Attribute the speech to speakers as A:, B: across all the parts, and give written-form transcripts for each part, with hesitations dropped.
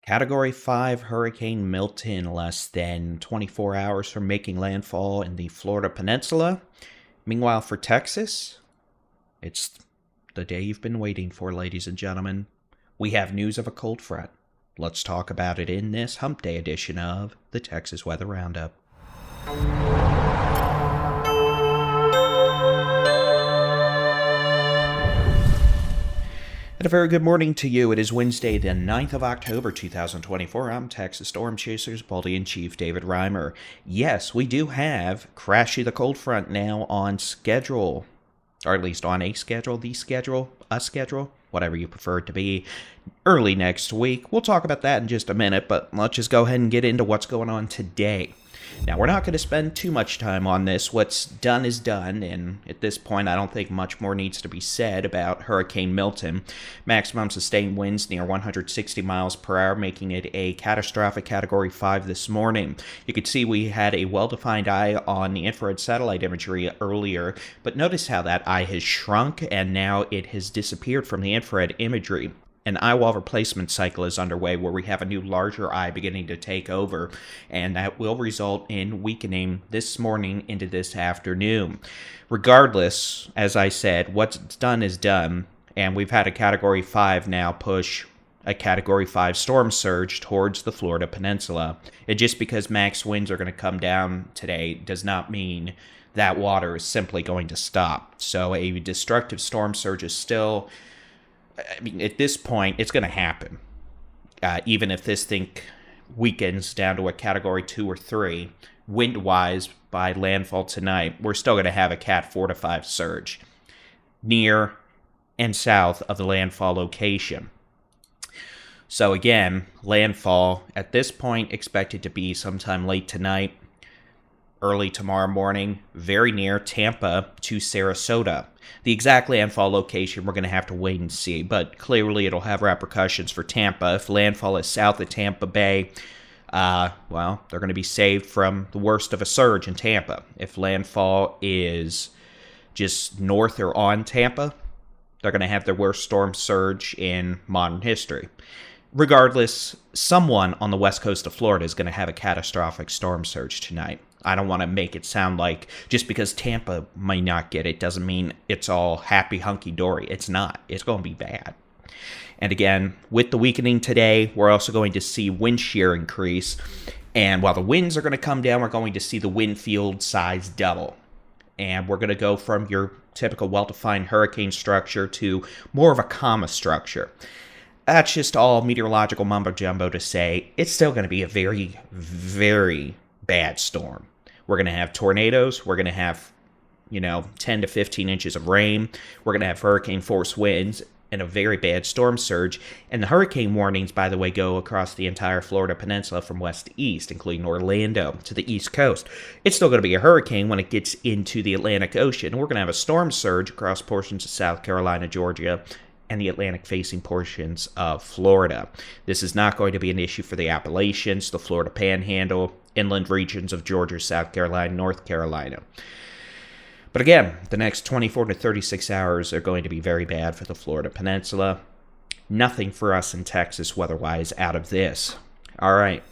A: Category 5 Hurricane Milton, less than 24 hours from making landfall in the Florida Peninsula. Meanwhile, for Texas, it's the day you've been waiting for, ladies and gentlemen. We have news of a cold front. Let's talk about it in this Hump Day edition of the Texas Weather Roundup. And a very good morning to you. It is Wednesday, the 9th of October, 2024. I'm Texas Storm Chasers Baldy-in-Chief David Reimer. Yes, we do have Crashy the Cold Front now on schedule, or at least on a schedule, a schedule, whatever you prefer it to be, early next week. We'll talk about that in just a minute, but let's just go ahead and get into what's going on today. Now, we're not going to spend too much time on this. What's done is done, and at this point, I don't think much more needs to be said about Hurricane Milton. Maximum sustained winds near 160 miles per hour, making it a catastrophic Category 5 this morning. You could see we had a well-defined eye on the infrared satellite imagery earlier, but notice how that eye has shrunk, and now it has disappeared from the infrared imagery. An eyewall replacement cycle is underway where we have a new larger eye beginning to take over, and that will result in weakening this morning into this afternoon. Regardless, as I said, what's done is done, and we've had a Category 5 now push a Category 5 storm surge towards the Florida Peninsula. And just because max winds are going to come down today does not mean that water is simply going to stop. So a destructive storm surge is still... at this point, it's going to happen. Even if this thing weakens down to a Category 2 or 3, wind-wise, by landfall tonight, we're still going to have a Cat 4 to 5 surge near and south of the landfall location. So again, landfall at this point expected to be sometime late tonight, early tomorrow morning, very near Tampa to Sarasota. The exact landfall location we're going to have to wait and see, but clearly it'll have repercussions for Tampa. If landfall is south of Tampa Bay, well, they're going to be saved from the worst of a surge in Tampa. If landfall is just north or on Tampa, they're going to have their worst storm surge in modern history. Regardless, someone on the west coast of Florida is going to have a catastrophic storm surge tonight. I don't want to make it sound like just because Tampa might not get it doesn't mean it's all happy hunky-dory. It's not. It's going to be bad. And again, with the weakening today, we're also going to see wind shear increase. And while the winds are going to come down, we're going to see the wind field size double. And we're going to go from your typical well-defined hurricane structure to more of a comma structure. That's just all meteorological mumbo-jumbo to say it's still going to be a very, very bad storm. We're going to have tornadoes. We're going to have, 10 to 15 inches of rain. We're going to have hurricane force winds and a very bad storm surge. And the hurricane warnings, by the way, go across the entire Florida Peninsula from west to east, including Orlando to the east coast. It's still going to be a hurricane when it gets into the Atlantic Ocean. We're going to have a storm surge across portions of South Carolina, Georgia, and the Atlantic-facing portions of Florida. This is not going to be an issue for the Appalachians, the Florida Panhandle, inland regions of Georgia, South Carolina, North Carolina. But again, the next 24 to 36 hours are going to be very bad for the Florida Peninsula. Nothing for us in Texas weather-wise out of this. All right.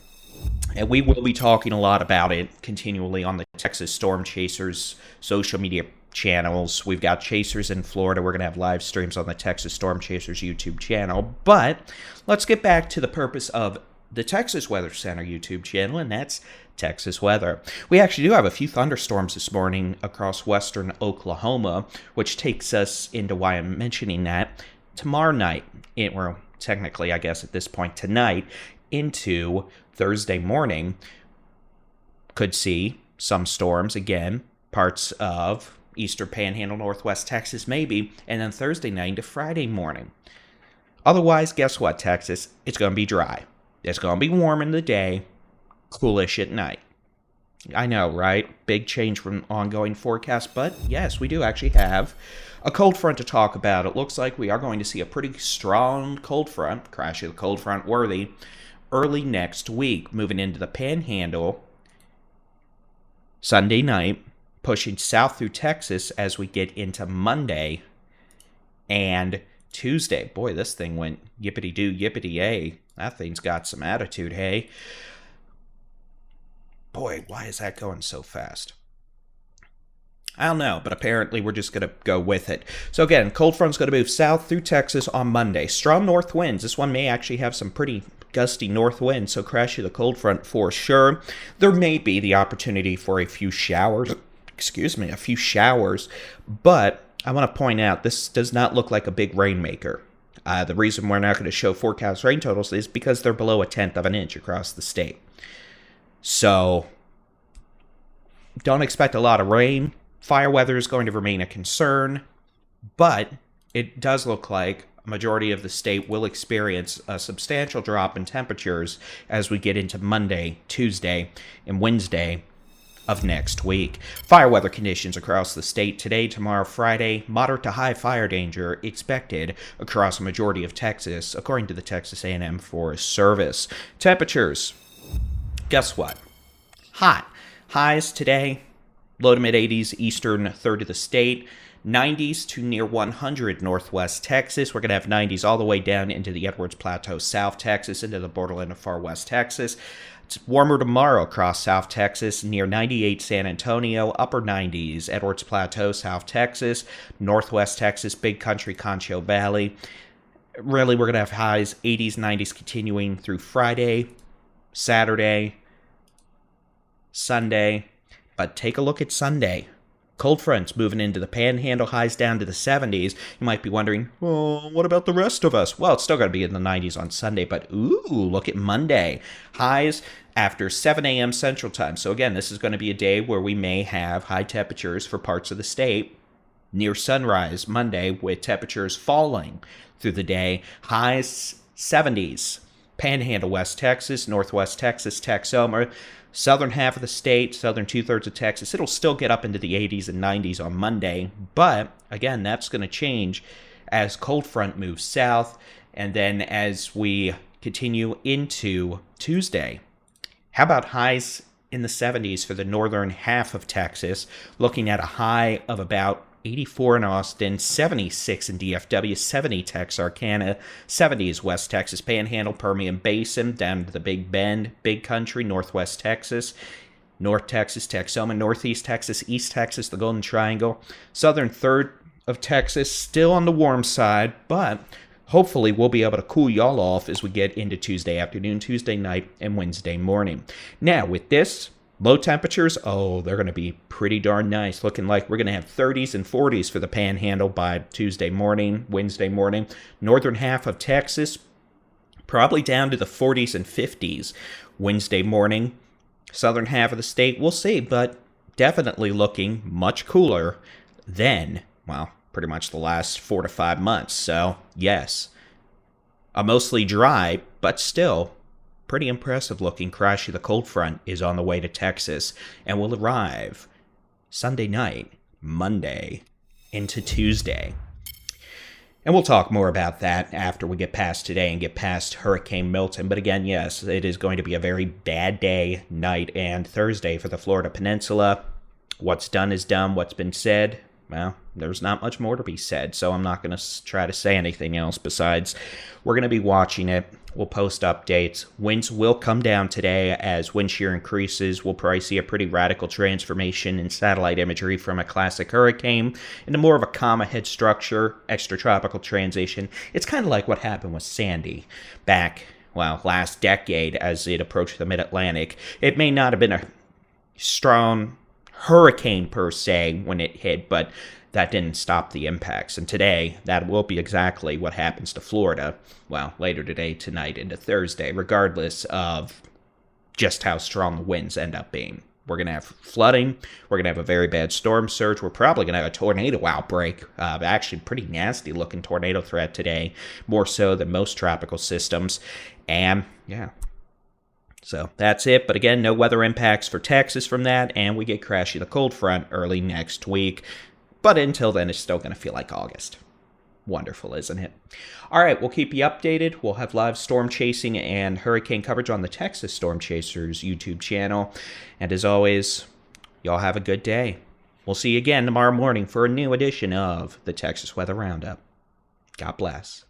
A: And we will be talking a lot about it continually on the Texas Storm Chasers social media channels. We've got Chasers in Florida. We're going to have live streams on the Texas Storm Chasers YouTube channel. But let's get back to the purpose of the Texas Weather Center YouTube channel, and that's Texas weather. We actually do have a few thunderstorms this morning across western Oklahoma, which takes us into why I'm mentioning that. Tomorrow night, or technically, I guess at this point tonight, into Thursday morning, could see some storms again, parts of eastern panhandle, northwest Texas maybe, and then Thursday night into Friday morning. Otherwise, guess what, Texas? It's going to be dry. It's going to be warm in the day, coolish at night. I know, right? Big change from ongoing forecast, but yes, we do actually have a cold front to talk about. It looks like we are going to see a pretty strong cold front, crash of the cold front worthy, early next week, moving into the Panhandle Sunday night, pushing south through Texas as we get into Monday and Tuesday. Boy, this thing went yippity-doo, yippity-yay That thing's got some attitude, hey? Boy, why is that going so fast? I don't know, but apparently we're just going to go with it. So again, cold front's going to move south through Texas on Monday. Strong north winds. This one may actually have some pretty gusty north winds, so crash you the cold front for sure. There may be the opportunity for a few showers. A few showers. But I want to point out, this does not look like a big rainmaker. The reason we're not going to show forecast rain totals is because they're below 1/10 of an inch across the state. So don't expect a lot of rain. Fire weather is going to remain a concern, but it does look like a majority of the state will experience a substantial drop in temperatures as we get into Monday, Tuesday, and Wednesday of next week. Fire weather conditions across the state today, tomorrow, Friday. Moderate to high fire danger expected across a majority of Texas, according to the Texas A&M Forest Service. Temperatures. Guess what? Hot. Highs today, low to mid-80s eastern third of the state. 90s to near 100 northwest Texas. We're going to have 90s all the way down into the Edwards Plateau, South Texas, into the borderland of far west Texas. It's warmer tomorrow across South Texas, near 98 San Antonio, upper 90s, Edwards Plateau, South Texas, northwest Texas, Big Country, Concho Valley. Really, we're going to have highs 80s, 90s continuing through Friday, Saturday, Sunday. But take a look at Sunday. Cold fronts moving into the panhandle, highs down to the 70s. You might be wondering, well, what about the rest of us? Well, it's still going to be in the 90s on Sunday, but ooh, look at Monday. Highs after 7 a.m. Central Time. So again, this is going to be a day where we may have high temperatures for parts of the state near sunrise Monday, with temperatures falling through the day. Highs 70s. Panhandle, West Texas, Northwest Texas, Texoma, southern half of the state, southern two-thirds of Texas. It'll still get up into the 80s and 90s on Monday, but again, that's going to change as cold front moves south, and then as we continue into Tuesday. How about highs in the 70s for the northern half of Texas, looking at a high of about 84 in Austin, 76 in DFW, 70 Texarkana, 70s West Texas Panhandle, Permian Basin, down to the Big Bend, Big Country, Northwest Texas, North Texas, Texoma, Northeast Texas, East Texas, the Golden Triangle, southern third of Texas, still on the warm side, but hopefully we'll be able to cool y'all off as we get into Tuesday afternoon, Tuesday night, and Wednesday morning. Now, with this, low temperatures, oh, they're going to be pretty darn nice. Looking like we're going to have 30s and 40s for the panhandle by Tuesday morning, Wednesday morning. Northern half of Texas, probably down to the 40s and 50s Wednesday morning. Southern half of the state, we'll see, but definitely looking much cooler than, well, pretty much the last 4 to 5 months. So, yes, a mostly dry, but still pretty impressive looking Crashy the cold front is on the way to Texas and will arrive Sunday night, Monday, into Tuesday. And we'll talk more about that after we get past today and get past Hurricane Milton. But again, yes, it is going to be a very bad day, night, and Thursday for the Florida Peninsula. What's done is done. What's been said, well, there's not much more to be said, so I'm not going to try to say anything else besides we're going to be watching it. We'll post updates. Winds will come down today as wind shear increases. We'll probably see a pretty radical transformation in satellite imagery from a classic hurricane into more of a comma head structure, extratropical transition. It's kind of like what happened with Sandy back, well, last decade as it approached the mid-Atlantic. It may not have been a strong hurricane per se when it hit, but that didn't stop the impacts. And today, that will be exactly what happens to Florida, well, later today, tonight, into Thursday, regardless of just how strong the winds end up being. We're going to have flooding. We're going to have a very bad storm surge. We're probably going to have a tornado outbreak. Actually, pretty nasty looking tornado threat today, more so than most tropical systems. And, yeah. So that's it. But again, no weather impacts for Texas from that. And we get Crashy the cold front early next week. But until then, it's still going to feel like August. Wonderful, isn't it? All right, we'll keep you updated. We'll have live storm chasing and hurricane coverage on the Texas Storm Chasers YouTube channel. And as always, y'all have a good day. We'll see you again tomorrow morning for a new edition of the Texas Weather Roundup. God bless.